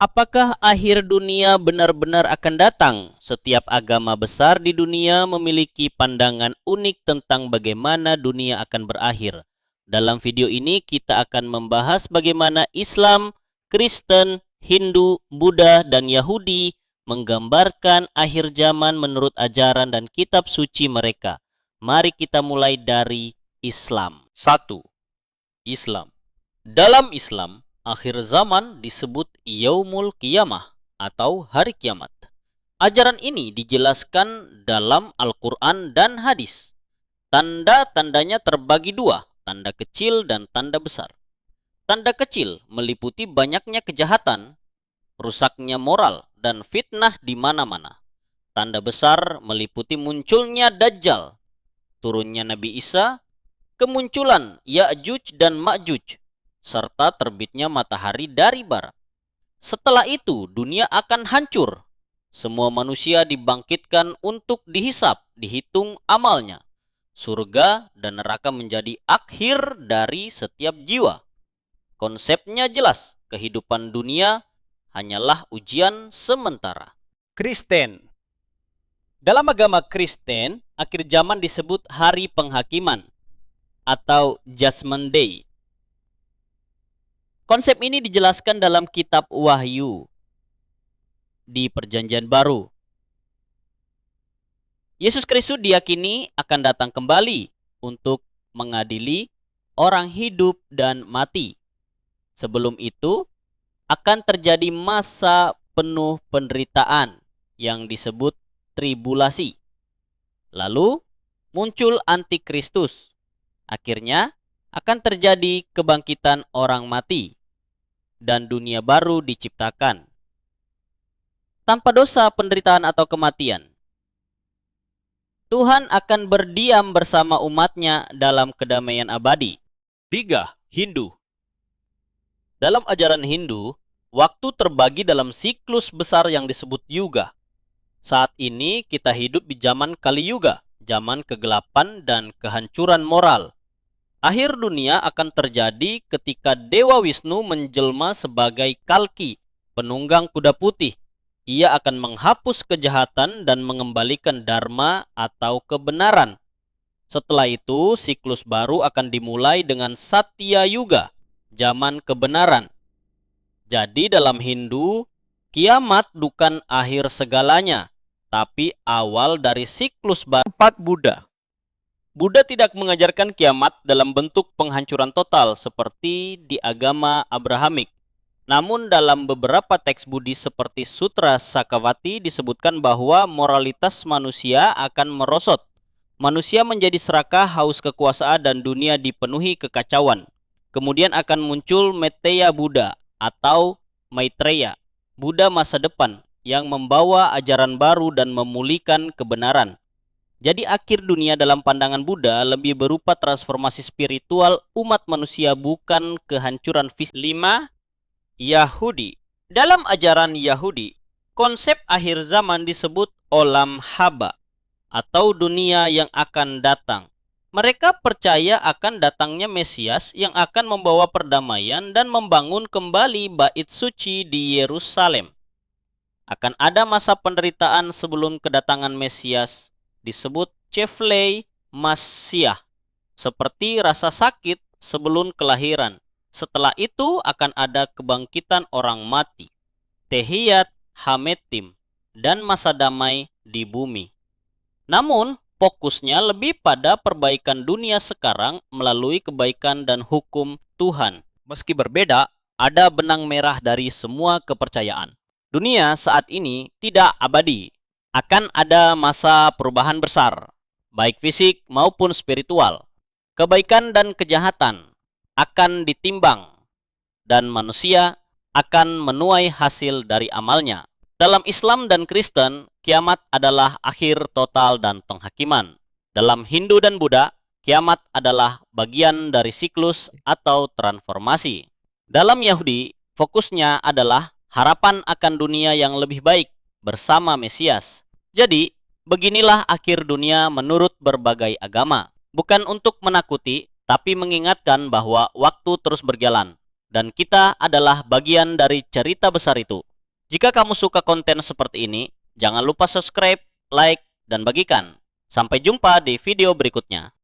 Apakah akhir dunia benar-benar akan datang? Setiap agama besar di dunia memiliki pandangan unik tentang bagaimana dunia akan berakhir. Dalam video ini kita akan membahas bagaimana Islam, Kristen, Hindu, Buddha, dan Yahudi menggambarkan akhir zaman menurut ajaran dan kitab suci mereka. Mari kita mulai dari Islam. 1. Islam. Dalam Islam, akhir zaman disebut Yaumul Qiyamah atau hari kiamat. Ajaran ini dijelaskan dalam Al-Quran dan hadis. Tanda-tandanya terbagi dua, tanda kecil dan tanda besar. Tanda kecil meliputi banyaknya kejahatan, rusaknya moral, dan fitnah di mana-mana. Tanda besar meliputi munculnya Dajjal, turunnya Nabi Isa, kemunculan Ya'juj dan Ma'juj, serta terbitnya matahari dari barat. Setelah itu, dunia akan hancur. Semua manusia dibangkitkan untuk dihisap, dihitung amalnya. Surga dan neraka menjadi akhir dari setiap jiwa. Konsepnya jelas, kehidupan dunia hanyalah ujian sementara. Kristen. Dalam agama Kristen, akhir zaman disebut hari penghakiman atau Judgment Day. Konsep ini dijelaskan dalam kitab Wahyu di Perjanjian Baru. Yesus Kristus diyakini akan datang kembali untuk mengadili orang hidup dan mati. Sebelum itu akan terjadi masa penuh penderitaan yang disebut tribulasi. Lalu muncul antikristus. Akhirnya akan terjadi kebangkitan orang mati dan dunia baru diciptakan tanpa dosa, penderitaan, atau kematian. Tuhan akan berdiam bersama umatnya dalam kedamaian abadi. 3. Hindu. Dalam ajaran Hindu, waktu terbagi dalam siklus besar yang disebut Yuga. Saat ini kita hidup di zaman Kali Yuga, zaman kegelapan dan kehancuran moral. Akhir dunia akan terjadi ketika Dewa Wisnu menjelma sebagai Kalki, penunggang kuda putih. Ia akan menghapus kejahatan dan mengembalikan dharma atau kebenaran. Setelah itu, siklus baru akan dimulai dengan Satya Yuga, zaman kebenaran. Jadi dalam Hindu, kiamat bukan akhir segalanya, tapi awal dari siklus baru. 4. Buddha. Buddha tidak mengajarkan kiamat dalam bentuk penghancuran total seperti di agama Abrahamik. Namun dalam beberapa teks Buddhis seperti Sutra Sakavati disebutkan bahwa moralitas manusia akan merosot. Manusia menjadi serakah, haus kekuasaan, dan dunia dipenuhi kekacauan. Kemudian akan muncul Metteyya Buddha atau Maitreya, Buddha masa depan yang membawa ajaran baru dan memulihkan kebenaran. Jadi akhir dunia dalam pandangan Buddha lebih berupa transformasi spiritual umat manusia, bukan kehancuran fisik. 5. Yahudi. Dalam ajaran Yahudi, konsep akhir zaman disebut Olam Haba atau dunia yang akan datang. Mereka percaya akan datangnya Mesias yang akan membawa perdamaian dan membangun kembali bait suci di Yerusalem. Akan ada masa penderitaan sebelum kedatangan Mesias, disebut Chevlei Masiah, seperti rasa sakit sebelum kelahiran. Setelah itu akan ada kebangkitan orang mati, Tehiyat Hametim, dan masa damai di bumi. Namun, fokusnya lebih pada perbaikan dunia sekarang melalui kebaikan dan hukum Tuhan. Meski berbeda, ada benang merah dari semua kepercayaan. Dunia saat ini tidak abadi. Akan ada masa perubahan besar, baik fisik maupun spiritual. Kebaikan dan kejahatan akan ditimbang, dan manusia akan menuai hasil dari amalnya. Dalam Islam dan Kristen, kiamat adalah akhir total dan penghakiman. Dalam Hindu dan Buddha, kiamat adalah bagian dari siklus atau transformasi. Dalam Yahudi, fokusnya adalah harapan akan dunia yang lebih baik bersama Mesias. Jadi, beginilah akhir dunia menurut berbagai agama. Bukan untuk menakuti, tapi mengingatkan bahwa waktu terus berjalan. Dan kita adalah bagian dari cerita besar itu. Jika kamu suka konten seperti ini, jangan lupa subscribe, like, dan bagikan. Sampai jumpa di video berikutnya.